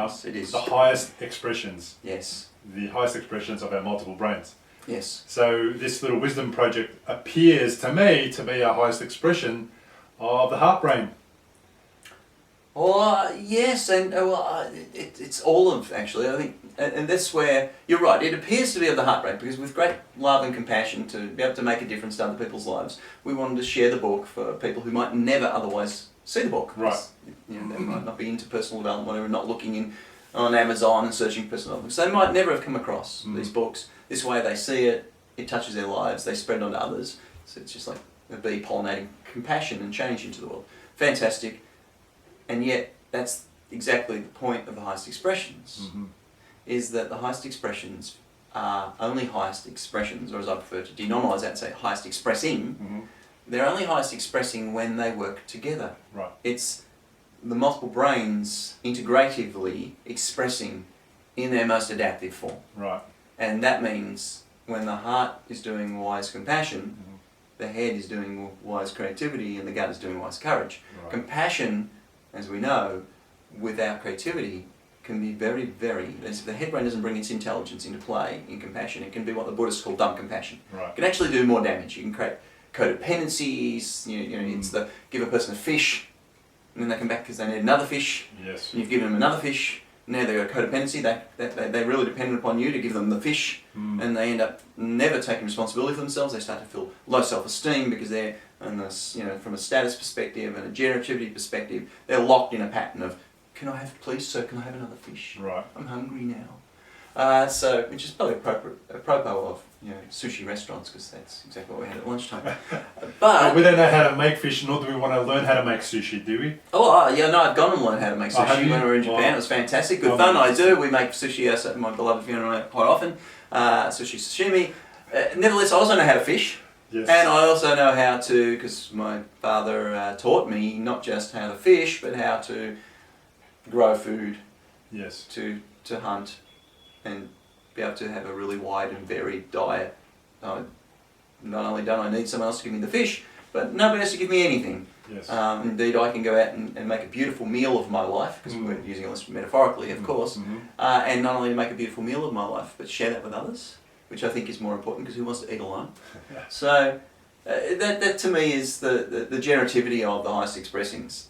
Yes, it is. The highest expressions. Yes. The highest expressions of our multiple brains. Yes. So this little wisdom project appears to me to be our highest expression of the heart brain. Well, yes, and it's all of, actually, I think, and that's where, you're right, it appears to be of the heart brain, because with great love and compassion to be able to make a difference to other people's lives, we wanted to share the book for people who might never otherwise see the book. Right. You know, they might not be into personal development, whatever, not looking on Amazon and searching personal development. So they might never have come across these books. This way they see it, it touches their lives, they spread on to others. So it's just like a bee pollinating compassion and change into the world. Fantastic. And yet, that's exactly the point of the highest expressions, is that the highest expressions are only highest expressions, or as I prefer to denormalise that and say highest expressing, they're only highest expressing when they work together. Right. It's the multiple brains integratively expressing in their most adaptive form. Right. And that means when the heart is doing wise compassion, the head is doing wise creativity, and the gut is doing wise courage. Right. Compassion, as we know, without creativity can be very, very, as if the head brain doesn't bring its intelligence into play in compassion, it can be what the Buddhists call dumb compassion. Right. It can actually do more damage. You can create codependencies, you know, it's the give a person a fish, and then they come back because they need another fish, Yes. and you've given them another fish, now they've got a codependency, they're really dependent upon you to give them the fish, and they end up never taking responsibility for themselves. They start to feel low self-esteem because they're, and this, you know, from a status perspective and a generativity perspective, they're locked in a pattern of, can I have, please sir, can I have another fish? Right. I'm hungry now. So, which is probably apropos of, you know, sushi restaurants, because that's exactly what we had at lunchtime. But we don't know how to make fish, nor do we want to learn how to make sushi, do we? yeah, no, I've gone and learned how to make sushi have you? when we were in Japan. Wow. It was fantastic, good fun. I do. We make sushi, my beloved Fiona and I, quite often. Sushi sashimi. Nevertheless, I also know how to fish. Yes. And I also know how to, because my father taught me not just how to fish, but how to grow food, Yes. to hunt, and be able to have a really wide and varied diet. Not only don't I need someone else to give me the fish, but nobody has to give me anything. Yes. Indeed, I can go out and make a beautiful meal of my life, because we're using this metaphorically, of course, and not only make a beautiful meal of my life, but share that with others, which I think is more important, because who wants to eat alone? So that to me is the generativity of the highest expressings.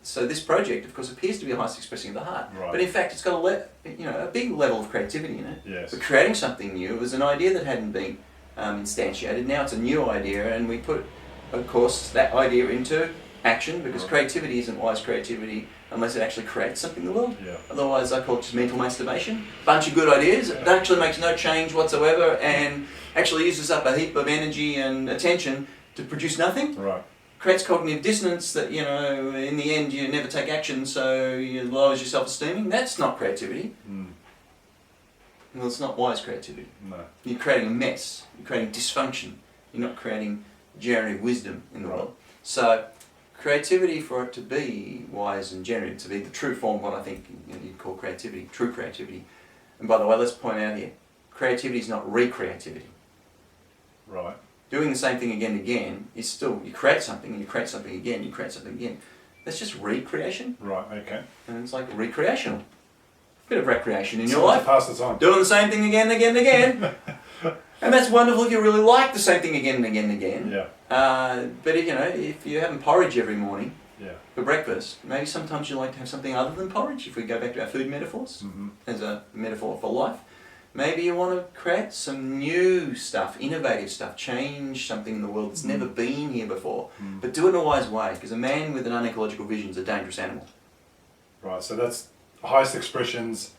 So this project, of course, appears to be the highest expressing of the heart, Right. but in fact, it's got a big level of creativity in it. Yes. We're creating something new. It was an idea that hadn't been instantiated. Now it's a new idea, and we put, of course, that idea into action, because creativity isn't wise creativity unless it actually creates something in the world. Yeah. Otherwise, I call it just mental masturbation. Bunch of good ideas, it actually makes no change whatsoever, and actually uses up a heap of energy and attention to produce nothing. Right. Creates cognitive dissonance that, you know, in the end you never take action, so it lowers your self-esteem. That's not creativity. Well, it's not wise creativity. No. You're creating a mess. You're creating dysfunction. You're not creating generative wisdom in the world. So, creativity, for it to be wise and generative, to be the true form of what I think you'd call creativity, true creativity. And by the way, let's point out here, creativity is not recreativity. Right. Doing the same thing again and again is still, you create something and you create something again, you create something again. That's just recreation. Right. Okay. And it's like recreational. Bit of recreation in your So life. to pass the time. Doing the same thing again and again and again. And that's wonderful if you really like the same thing again and again and again. Yeah. But if you're having porridge every morning Yeah. for breakfast, maybe sometimes you like to have something other than porridge, if we go back to our food metaphors, as a metaphor for life. Maybe you want to create some new stuff, innovative stuff, change something in the world that's never been here before, but do it in a wise way, because a man with an unecological vision is a dangerous animal. Right. So that's highest expressions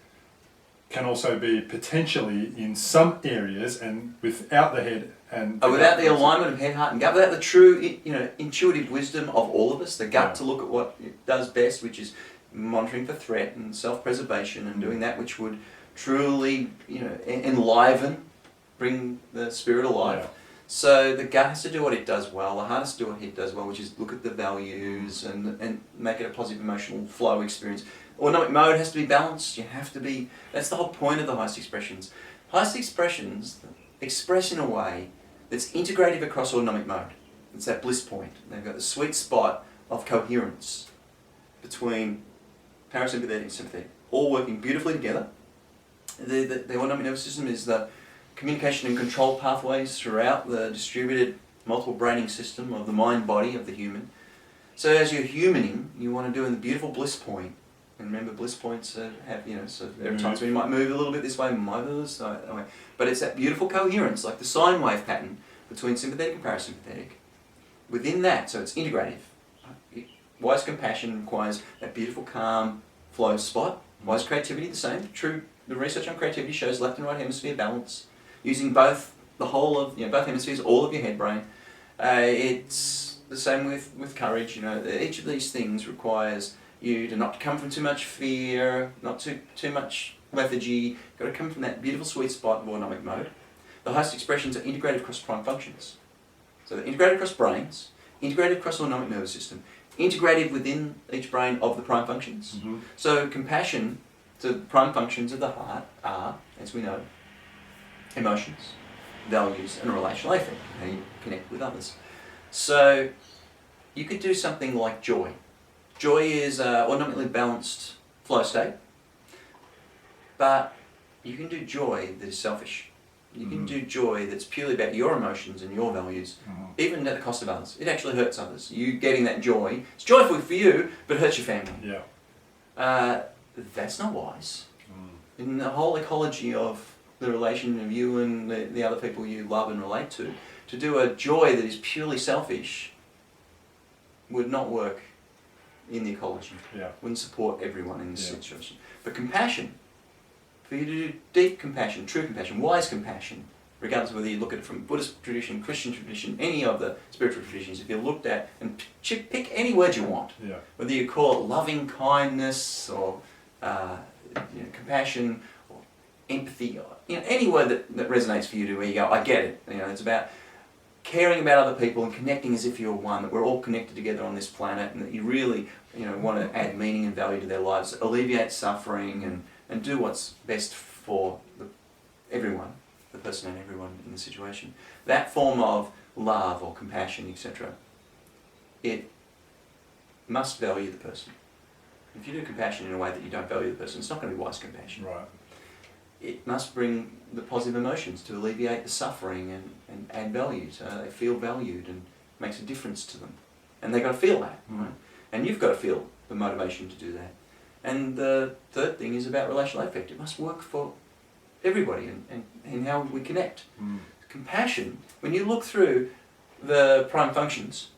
can also be potentially in some areas and without the head and without the alignment of head, heart and gut, without the true intuitive wisdom of all of us, the gut to look at what it does best, which is monitoring for threat and self-preservation and doing that which would truly enliven, bring the spirit alive. Yeah. So the gut has to do what it does well, the heart has to do what it does well, which is look at the values and make it a positive emotional flow experience. Autonomic mode has to be balanced. You have to be, that's the whole point of the highest expressions. Highest expressions express in a way that's integrative across autonomic mode. It's that bliss point. They've got the sweet spot of coherence between parasympathetic and sympathetic. all working beautifully together. The autonomic nervous system is the communication and control pathways throughout the distributed multiple braining system of the mind-body of the human. So as you're humaning, you want to do in the beautiful bliss point. And remember, bliss points have, so there are times when you might move a little bit this way, might move this way. But it's that beautiful coherence, like the sine wave pattern between sympathetic and parasympathetic. Within that, so it's integrative. Wise compassion requires that beautiful calm flow spot. Wise creativity, the same. The research on creativity shows left and right hemisphere balance. Using both the whole of, both hemispheres, all of your head brain. It's the same with courage. Each of these things requires you to not come from too much fear, not too much lethargy. You've got to come from that beautiful sweet spot of autonomic mode. The highest expressions are integrated across prime functions. So they're integrated across brains, integrated across autonomic nervous system, integrated within each brain of the prime functions. Mm-hmm. So compassion, the prime functions of the heart are, as we know, emotions, values, and relational affect, how you connect with others. So you could do something like joy. Joy is an autonomically balanced flow state, but you can do joy that is selfish. You can do joy that's purely about your emotions and your values, even at the cost of others. It actually hurts others. You getting that joy, it's joyful for you, but it hurts your family. Yeah. That's not wise. In the whole ecology of the relation of you and the other people you love and relate to do a joy that is purely selfish would not work in the ecology. Yeah. Wouldn't support everyone in this situation. But compassion, for you to do deep compassion, true compassion, wise compassion, regardless of whether you look at it from Buddhist tradition, Christian tradition, any of the spiritual traditions, if you looked at and pick any word you want, whether you call it loving kindness or compassion or empathy, or, any word that resonates for you to where you go, I get it. It's about caring about other people and connecting as if you're one, that we're all connected together on this planet, and that you really want to add meaning and value to their lives, alleviate suffering and do what's best for everyone, the person and everyone in the situation. That form of love or compassion, etc., it must value the person. If you do compassion in a way that you don't value the person, it's not going to be wise compassion. Right. It must bring the positive emotions to alleviate the suffering and add value, so they feel valued and makes a difference to them. And they've got to feel that, right? And you've got to feel the motivation to do that. And the third thing is about relational affect. It must work for everybody and how we connect. Compassion, when you look through the prime functions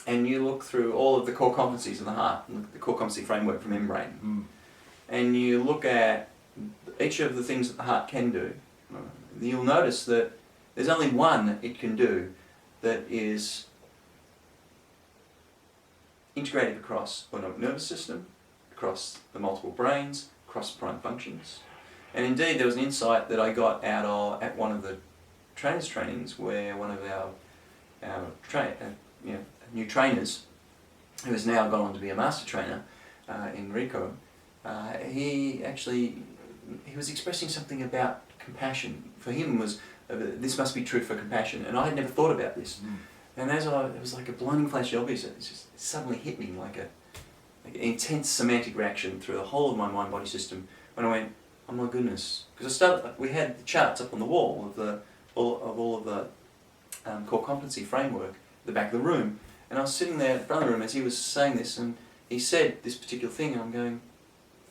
and you look through all of the core competencies of the heart, the core competency framework from mBraining, and you look at each of the things that the heart can do, you'll notice that there's only one it can do that is integrated across the autonomic nervous system, across the multiple brains, across prime functions. And indeed there was an insight that I got at one of the trainers' trainings where one of our new trainers, who has now gone on to be a master trainer in Rico, he was expressing something about compassion. For him was, this must be true for compassion, and I had never thought about this. And it was like a blinding flash of obvious. It just suddenly hit me like an intense semantic reaction through the whole of my mind-body system when I went, oh my goodness. Because we had the charts up on the wall of all of the core competency framework at the back of the room, and I was sitting there at the front of the room as he was saying this, and he said this particular thing, and I'm going,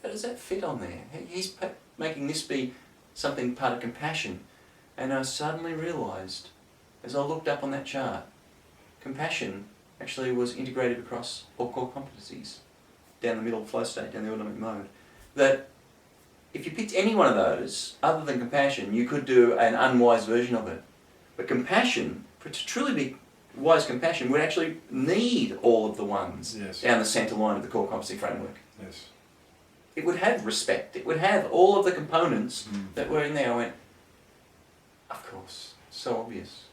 how does that fit on there? He's making this be something part of compassion. And I suddenly realised, as I looked up on that chart, compassion actually was integrated across all core competencies, down the middle flow state, down the autonomic mode. That if you picked any one of those, other than compassion, you could do an unwise version of it. But compassion, for it to truly be wise compassion, would actually need all of the ones down the centre line of the core competency framework. Yes. It would have respect, it would have all of the components that were in there. I went, of course, so obvious.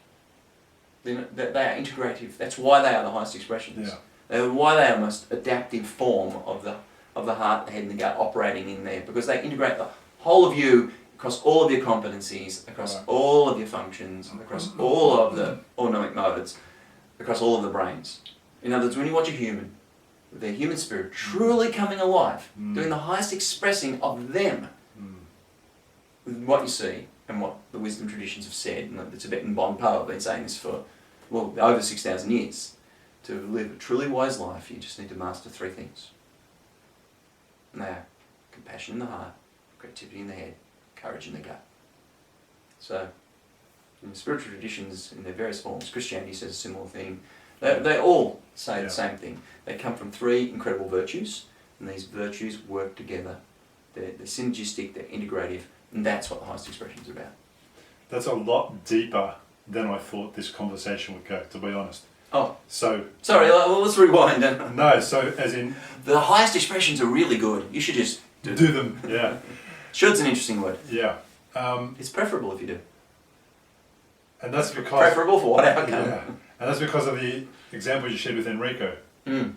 They are integrative. That's why they are the highest expressions. They're why they are the most adaptive form of the heart, the head and the gut operating in there, because they integrate the whole of you across all of your competencies, across all of your functions, across all of the autonomic modes, across all of the brains. In other words, when you watch a human, their human spirit truly coming alive, doing the highest expressing of them. What you see and what the wisdom traditions have said, and the Tibetan Bonpo have been saying this for, well, over 6,000 years. To live a truly wise life, you just need to master 3 things. And they are compassion in the heart, creativity in the head, courage in the gut. So, in the spiritual traditions, in their various forms, Christianity says a similar thing. They all say the same thing. They come from 3 incredible virtues, and these virtues work together. They're synergistic, they're integrative, and that's what the highest expression is about. That's a lot deeper than I thought this conversation would go, to be honest. Oh, so sorry, let's rewind. No, so as in... The highest expressions are really good. You should just do them. Yeah. Should's an interesting word. Yeah. It's preferable if you do. And that's because... Preferable for what outcome? Yeah. And that's because of the example you shared with Enrico. And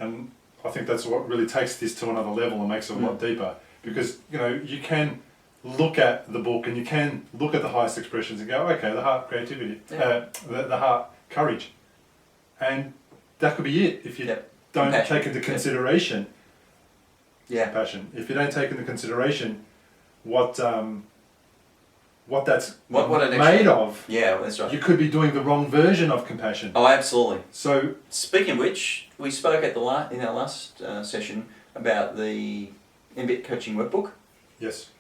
I think that's what really takes this to another level and makes it a lot deeper. Because, you know, you can look at the book and you can look at the highest expressions and go, okay, the heart, creativity, the heart, courage. And that could be it if you don't take into consideration passion. If you don't take into consideration what that's made of, that's right. You could be doing the wrong version of compassion. Oh, absolutely. So, speaking of which, we spoke at in our last session about the MBit coaching workbook. Yes.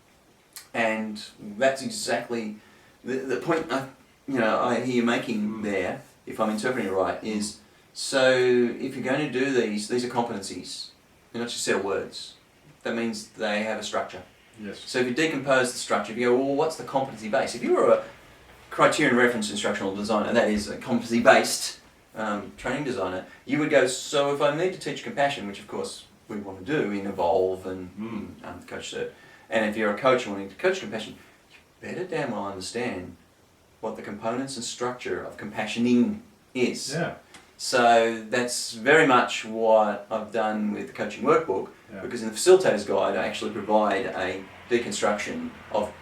And that's exactly the point. I hear you making there, if I'm interpreting it right, is so if you're going to do these are competencies. They're not just set of words. That means they have a structure. Yes. So if you decompose the structure, if you go, well, what's the competency base? If you were a criterion reference instructional designer, that is a competency-based training designer, you would go, so if I need to teach compassion, which of course we want to do in Evolve and Coach Cert, and if you're a coach wanting to coach compassion, you better damn well understand what the components and structure of compassioning is. Yeah. So that's very much what I've done with the coaching workbook, because in the facilitator's guide I actually provide a deconstruction of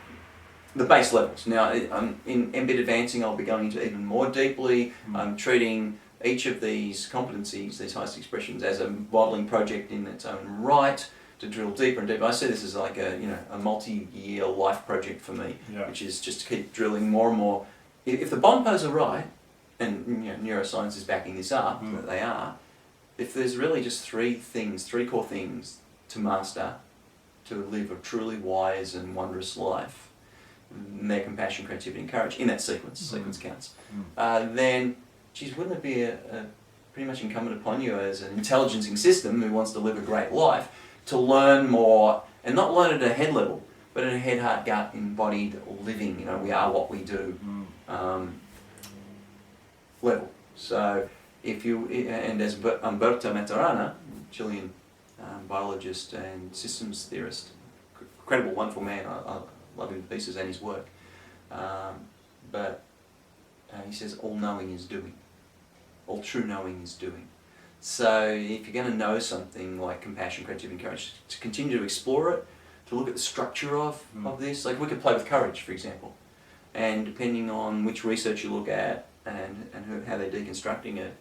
the base levels. Now in MBit Advancing I'll be going into even more deeply. I'm treating each of these competencies, these highest expressions, as a modelling project in its own right, to drill deeper and deeper. I see this as like a multi-year life project for me, which is just to keep drilling more and more. If the Bonpos are right, and neuroscience is backing this up, that they are, if there's really just 3 core things to master, to live a truly wise and wondrous life, their compassion, creativity and courage, in that sequence counts, then, geez, wouldn't it be a pretty much incumbent upon you as an intelligencing system who wants to live a great life to learn more, and not learn at a head level, but at a head, heart, gut, embodied living, we are what we do level. So if you, and as Umberto Maturana, Chilean biologist and systems theorist, incredible, wonderful man, I love him to pieces and his work, but he says all knowing is doing, all true knowing is doing. So if you're going to know something like compassion, creativity and courage, to continue to explore it, to look at the structure of this, like we could play with courage, for example, and depending on which research you look at and how they're deconstructing it,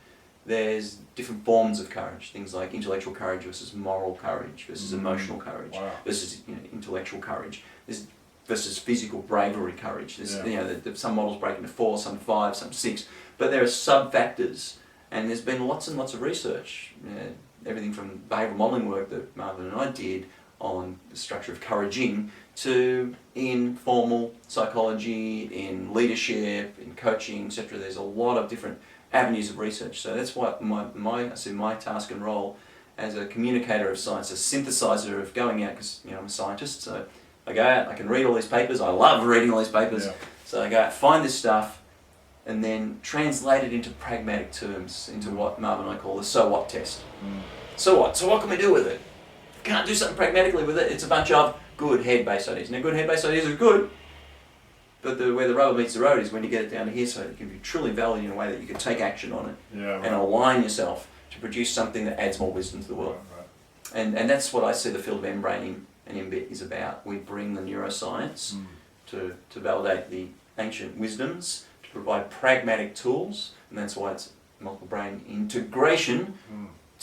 there's different forms of courage, things like intellectual courage versus moral courage versus emotional courage versus intellectual courage, there's versus physical bravery courage. There's some models break into 4, some 5, some 6, but there are sub-factors, and there's been lots and lots of research, everything from behavioural modelling work that Marvin and I did on the structure of couraging to in formal psychology, in leadership, in coaching, etc. There's a lot of different avenues of research. So that's what my task and role as a communicator of science, a synthesizer of going out, because I'm a scientist, so I go out, I can read all these papers, I love reading all these papers, so I go out, find this stuff, and then translate it into pragmatic terms, into what Marvin and I call the so what test. So what? So what can we do with it? Can't do something pragmatically with it, it's a bunch of good head-based ideas. Now good head-based ideas are good, but where the rubber meets the road is when you get it down to here, so it can be truly valid in a way that you can take action on it and align yourself to produce something that adds more wisdom to the world. And that's what I see the field of mBraining and mBit is about. We bring the neuroscience to validate the ancient wisdoms, to provide pragmatic tools, and that's why it's multiple brain integration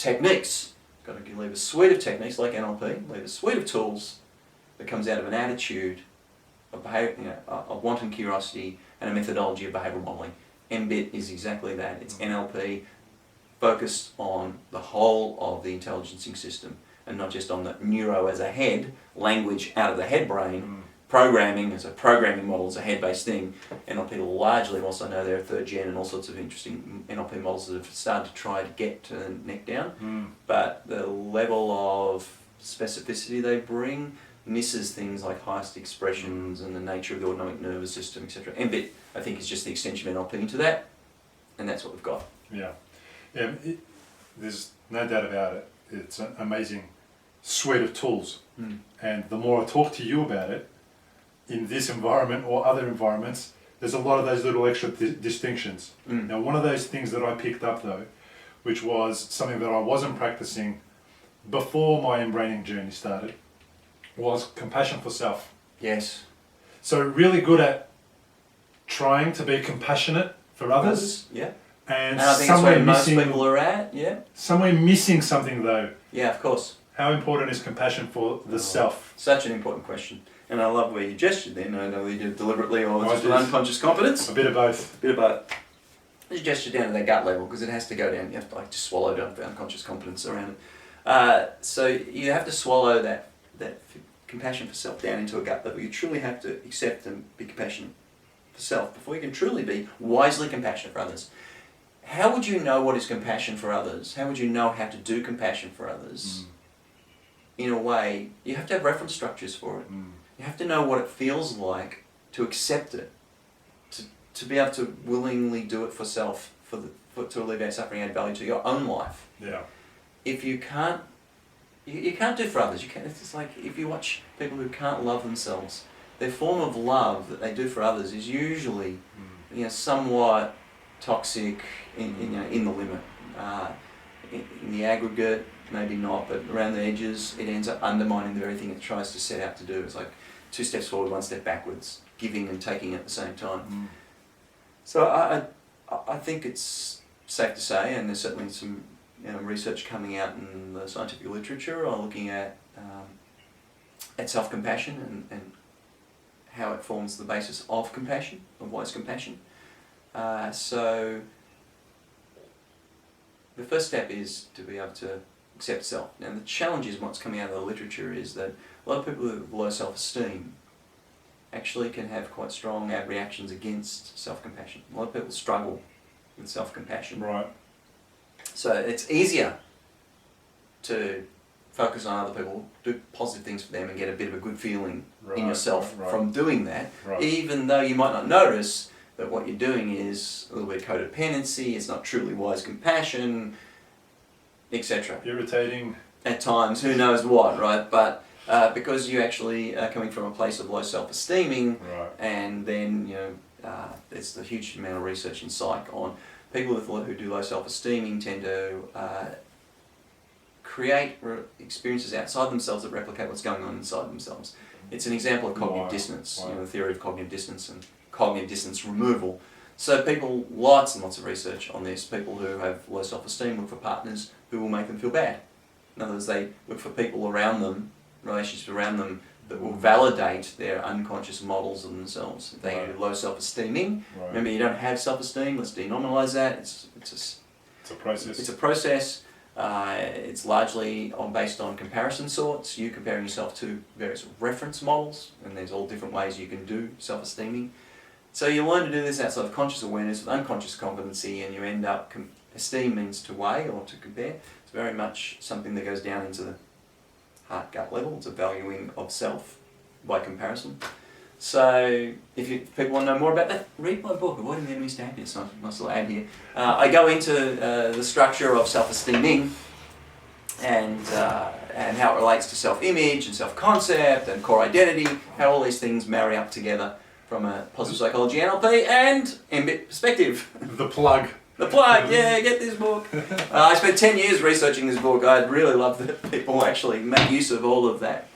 techniques. Got to leave a suite of techniques like NLP, leave a suite of tools that comes out of an attitude of behavior, of wanton curiosity and a methodology of behavioural modelling. mBit is exactly that. It's NLP focused on the whole of the intelligencing system and not just on the neuro as a head, language out of the head brain, programming as a programming model is a head-based thing. NLP largely, also know they're a third gen and all sorts of interesting NLP models that have started to try to get to the neck down. But the level of specificity they bring misses things like highest expressions and the nature of the autonomic nervous system, etc. mBit, I think, is just the extension of NLP into that, and that's what we've got. Yeah, there's no doubt about it. It's an amazing suite of tools, and the more I talk to you about it, in this environment or other environments, there's a lot of those little extra distinctions. Now, one of those things that I picked up though, which was something that I wasn't practicing before my mBraining journey started, was compassion for self. Yes. So really good at trying to be compassionate for others. Yeah. And I think that's where most people are at. Yeah. Somewhere missing something though. Yeah, of course. How important is compassion for the self? Such an important question. And I love where you gestured then. I know whether you did it deliberately or just with unconscious competence. A bit of both. A bit of both. Just gesture down to that gut level because it has to go down. You have to like just swallow down the unconscious competence around it. So you have to swallow that compassion for self down into a gut level. You truly have to accept and be compassionate for self before you can truly be wisely compassionate for others. How would you know what is compassion for others? How would you know how to do compassion for others? In a way, you have to have reference structures for it. You have to know what it feels like to accept it, to be able to willingly do it for self, to alleviate suffering, add value to your own life. Yeah. If you can't, you can't do for others. You can't. It's like if you watch people who can't love themselves, their form of love that they do for others is usually, somewhat toxic in the limit. In the aggregate, maybe not, but around the edges, it ends up undermining the very thing it tries to set out to do. It's like 2 steps forward, 1 step backwards, giving and taking at the same time. So I think it's safe to say, and there's certainly some research coming out in the scientific literature on looking at self-compassion and how it forms the basis of compassion, of wise compassion. So the first step is to be able to accept self. Now the challenge is what's coming out of the literature is that a lot of people with low self-esteem actually can have quite strong reactions against self-compassion. A lot of people struggle with self-compassion. Right. So it's easier to focus on other people, do positive things for them and get a bit of a good feeling in yourself from doing that, even though you might not notice that what you're doing is a little bit of codependency, it's not truly wise compassion, etc. Irritating. At times, who knows what, right? But because you actually are coming from a place of low self-esteeming, and then there's a huge amount of research in psych on people who do low self-esteeming tend to create experiences outside themselves that replicate what's going on inside themselves. It's an example of cognitive dissonance, the theory of cognitive dissonance and cognitive dissonance removal. So people, lots and lots of research on this, people who have low self-esteem look for partners who will make them feel bad. In other words, they look for people around them, relationships around them, that will validate their unconscious models of themselves. If they have low self-esteeming, remember you don't have self-esteem, let's denominalise that. It's a process. It's a process. It's largely based on comparison sorts, you comparing yourself to various reference models, and there's all different ways you can do self-esteeming. So you learn to do this outside of conscious awareness with unconscious competency, and you end up, esteem means to weigh or to compare. It's very much something that goes down into the heart-gut level. It's a valuing of self by comparison. So if people want to know more about that, read my book, Avoiding the Enemies to Happiness. Nice little ad here. I go into the structure of self-esteeming and how it relates to self-image and self-concept and core identity, how all these things marry up together from a positive psychology, NLP, and mBit perspective. The plug. The plug, yeah, get this book. I spent 10 years researching this book. I'd really love that people actually make use of all of that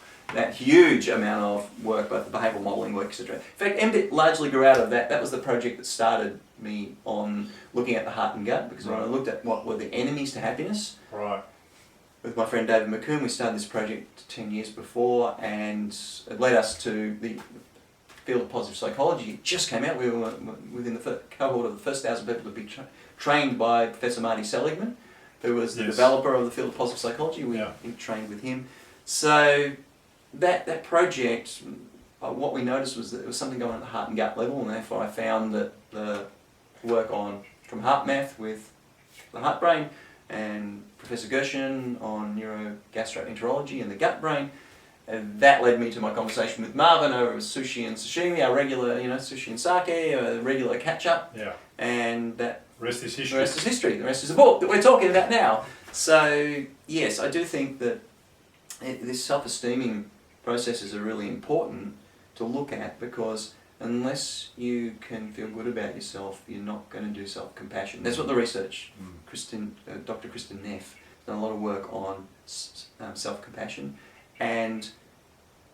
huge amount of work, both the behavioural modelling work, etc. In fact, mBit largely grew out of that. That was the project that started me on looking at the heart and gut, because when I looked at what were the enemies to happiness, with my friend David McComb, we started this project 10 years before, and it led us to the field of positive psychology. It just came out. We were within the cohort of the first 1,000 people to be trained by Professor Marty Seligman, who was the developer of the field of positive psychology. We trained with him. So that project, what we noticed was that there was something going on at the heart and gut level, and therefore I found that the work from heart math with the heart brain, and Professor Gershon on neurogastroenterology and the gut brain, and that led me to my conversation with Marvin over sushi and sashimi, our regular, sushi and sake, a regular catch-up. Yeah. And that... Rest is history. The rest is history. The rest is a book that we're talking about now. So, yes, I do think that this self-esteeming processes are really important to look at, because unless you can feel good about yourself, you're not going to do self-compassion. That's what the research, Dr. Kristen Neff, has done a lot of work on self-compassion. And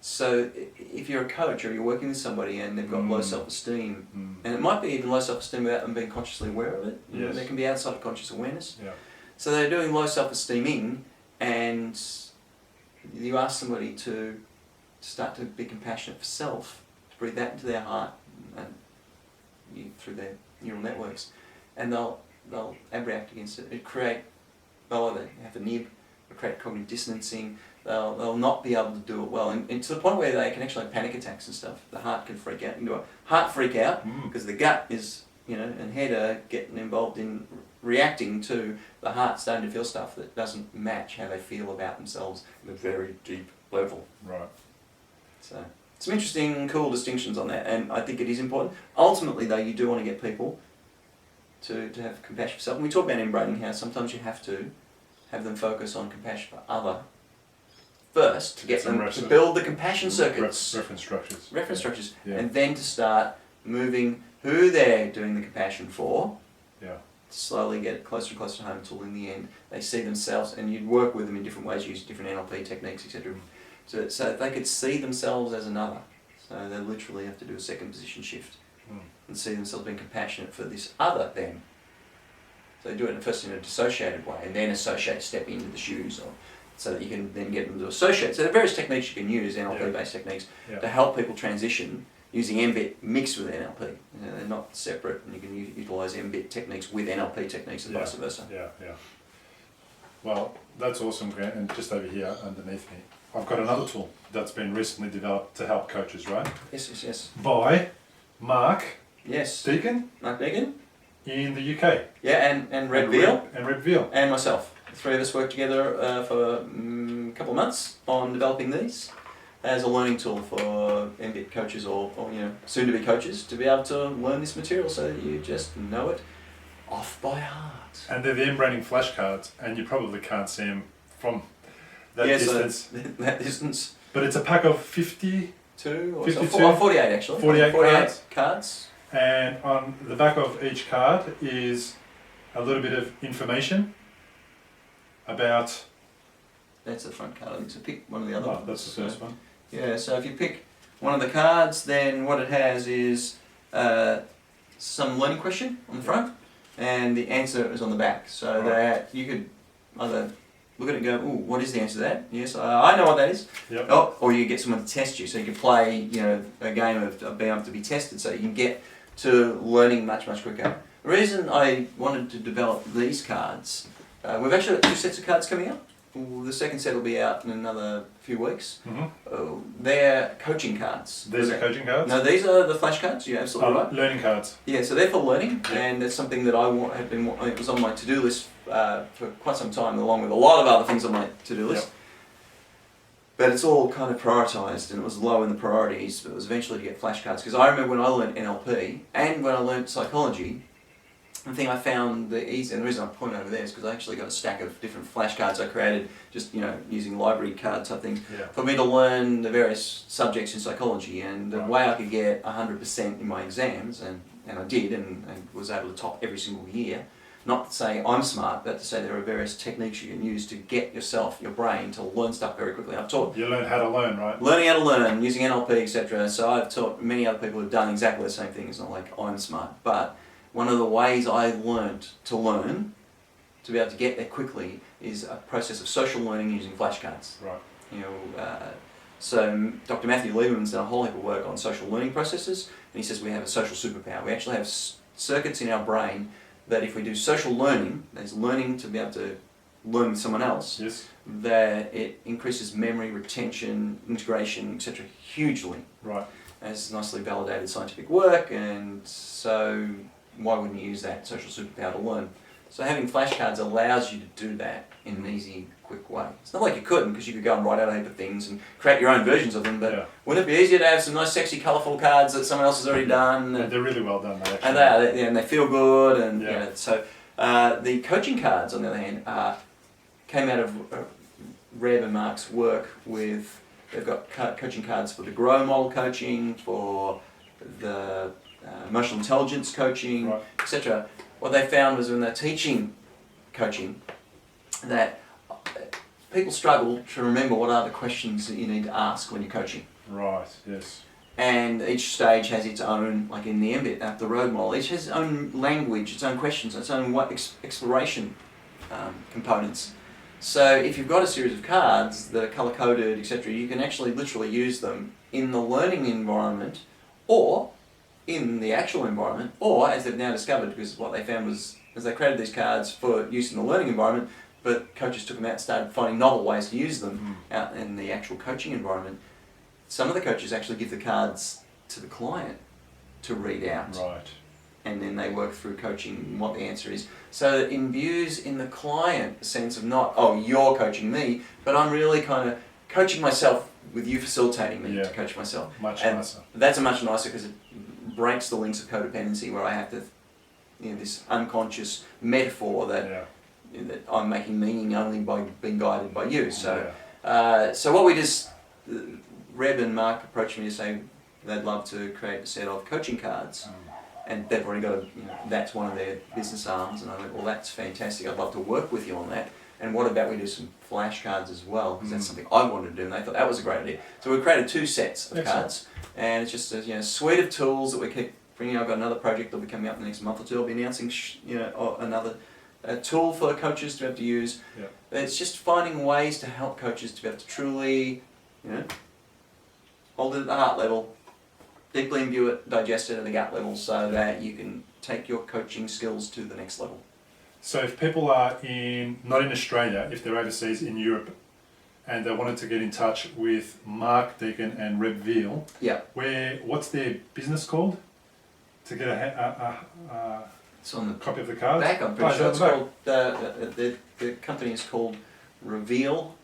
so if you're a coach or you're working with somebody and they've got low self-esteem, and it might be even low self-esteem without them being consciously aware of it, there can be outside of conscious awareness. Yeah. So they're doing low self-esteeming, and you ask somebody to start to be compassionate for self, to breathe that into their heart and through their neural networks, and they'll abreact against it. They'll either have a nib, or create cognitive distancing. They'll not be able to do it well, and to the point where they can actually have panic attacks and stuff. The heart can freak out into a heart freak out because the gut is, and head are getting involved in reacting to the heart starting to feel stuff that doesn't match how they feel about themselves at a very deep level. Right. So some interesting, cool distinctions on that, and I think it is important. Ultimately, though, you do want to get people to have compassion for self. And we talk about mBraining, how sometimes you have to have them focus on compassion for other first to get them to build the compassion circuits. Reference structures. Yeah. And then to start moving who they're doing the compassion for. Yeah. Slowly get closer and closer to home until in the end they see themselves, and you'd work with them in different ways, use different NLP techniques, etc. So they could see themselves as another. So they literally have to do a second position shift and see themselves being compassionate for this other them. So they do it first in a dissociated way, and then step into the shoes, so that you can then get them to associate. So there are various techniques you can use, NLP-based techniques, to help people transition using MBIT mixed with NLP. They're not separate, and you can utilise MBIT techniques with NLP techniques and vice versa. Yeah. Well, that's awesome, Grant. And just over here underneath me, I've got another tool that's been recently developed to help coaches, right? Yes. By Mark Deacon. Mark Deacon. In the UK. Yeah, and Red Veal. And Red Veal. And myself. The three of us worked together for a couple of months on developing these as a learning tool for MBIT coaches or soon-to-be coaches to be able to learn this material so that you just know it off by heart. And they're the mBraining flashcards, and you probably can't see them from that distance. That distance. But it's a pack of 52 or 48 actually. 48 cards. And on the back of each card is a little bit of information about... That's the front card. I think so pick one of the other ones. That's the first one. Yeah, so if you pick one of the cards, then what it has is some learning question on the front, and the answer is on the back. So that you could either look at it and go, "Ooh, what is the answer to that?" Yes, I know what that is. Yep. Oh, or you get someone to test you, so you can play, a game of being able to be tested, so you can get to learning much quicker. The reason I wanted to develop these cards, we've actually got 2 sets of cards coming up. The second set will be out in another few weeks. They're coaching cards. These are coaching cards? No, these are the flashcards. You're absolutely right. Learning cards. Yeah, so they're for learning, and that's something that it was on my to-do list for quite some time, along with a lot of other things on my to-do list. Yep. But it's all kind of prioritised, and it was low in the priorities, but it was eventually to get flashcards. Because I remember when I learned NLP, and when I learned psychology, the thing I found the easy, and the reason I point over there is because I actually got a stack of different flashcards I created, just using library card type things, for me to learn the various subjects in psychology, and the way I could get 100% in my exams, and I did, and was able to top every single year. Not to say I'm smart, but to say there are various techniques you can use to get your brain, to learn stuff very quickly. I've taught... You learn how to learn, right? Learning how to learn, using NLP, etc. So I've taught many other people who've done exactly the same thing. It's not like I'm smart, but one of the ways I learnt to learn to be able to get there quickly is a process of social learning using flashcards. Right. You know, so Dr. Matthew Lieberman's done a whole heap of work on social learning processes, and he says we have a social superpower. We actually have circuits in our brain that if we do social learning, there's learning to be able to learn with someone else, Yes. that it increases memory, retention, integration, etc. hugely. Right. As nicely validated scientific work, and so why wouldn't you use that social superpower to learn? So having flashcards allows you to do that in an easy, quick way. It's not like you couldn't, because you could go and write out a heap of things and create your own versions of them, but Yeah. wouldn't it be easier to have some nice, sexy, colourful cards that someone else has already done? Yeah, they're really well done, they actually. And they are, and they feel good, and Yeah. you know, so the coaching cards, on the other hand, came out of Reb and Mark's work with, they've got coaching cards for the GROW model coaching, for the emotional intelligence coaching, Right. etc. What they found was when they're teaching coaching, that people struggle to remember what are the questions that you need to ask when you're coaching. Right, yes. And each stage has its own, like in the MBIT, the road model, each has its own language, its own questions, its own exploration components. So if you've got a series of cards that are colour-coded, etc., you can actually literally use them in the learning environment, or in the actual environment, or, as they've now discovered, because what they found was, as they created these cards for use in the learning environment, but coaches took them out and started finding novel ways to use them out in the actual coaching environment. Some of the coaches actually give the cards to the client to read out. Right. And then they work through coaching what the answer is. So it imbues in the client a sense of not, oh, you're coaching me, but I'm really kind of coaching myself with you facilitating me to coach myself. Much and nicer. That's a much nicer, because it breaks the links of codependency where I have to, you know, this unconscious metaphor that, that I'm making meaning only by being guided by you. So, so what we just, Reb and Mark approached me to say they'd love to create a set of coaching cards. And they've already got that's one of their business arms, and I went, well, that's fantastic, I'd love to work with you on that. And what about we do some flashcards as well, because that's something I wanted to do, and they thought that was a great idea. So we created 2 sets of cards, and it's just a suite of tools that we keep bringing. I've got another project that'll be coming up in the next month or two. I'll be announcing another tool for coaches to be able to use. It's just finding ways to help coaches to be able to truly, hold it at the heart level, deeply imbue it, digest it at the gut level, so that you can take your coaching skills to the next level. So if people are not in Australia, if they're overseas in Europe, and they wanted to get in touch with Mark Deacon and Reb Veal, what's their business called? To get it's on the copy of the cards? Back, I'm pretty sure it's called, the company is called Reveal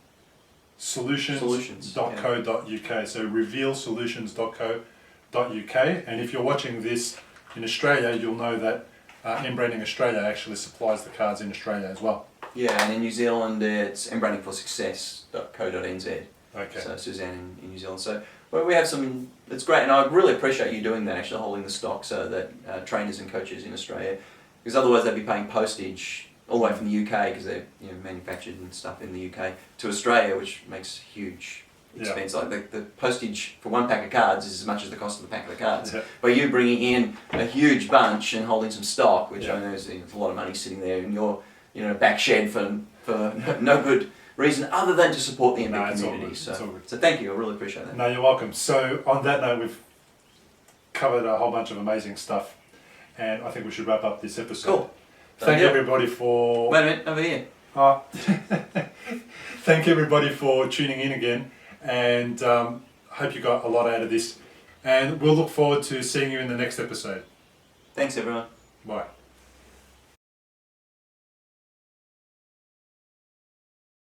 Solutions.co.uk. So revealsolutions.co.uk, and if you're watching this in Australia, you'll know that mBraining Australia actually supplies the cards in Australia as well. Yeah, and in New Zealand it's mBrainingforsuccess.co.nz. Okay. So Suzanne in New Zealand. So we have some, it's great, and I really appreciate you doing that, actually holding the stock so that trainers and coaches in Australia, because otherwise they'd be paying postage all the way from the UK, because they're manufactured and stuff in the UK, to Australia, which makes huge expense. Like the postage for one pack of cards is as much as the cost of the pack of the cards. By you bringing in a huge bunch and holding some stock, which I know is a lot of money sitting there in your back shed for no good reason other than to support the MBIT community. So thank you, I really appreciate that. No, you're welcome. So on that note, we've covered a whole bunch of amazing stuff, and I think we should wrap up this episode. Cool. Thank everybody for... Wait a minute, over here. Thank everybody for tuning in again, and hope you got a lot out of this, and we'll look forward to seeing you in the next episode. Thanks everyone. Bye.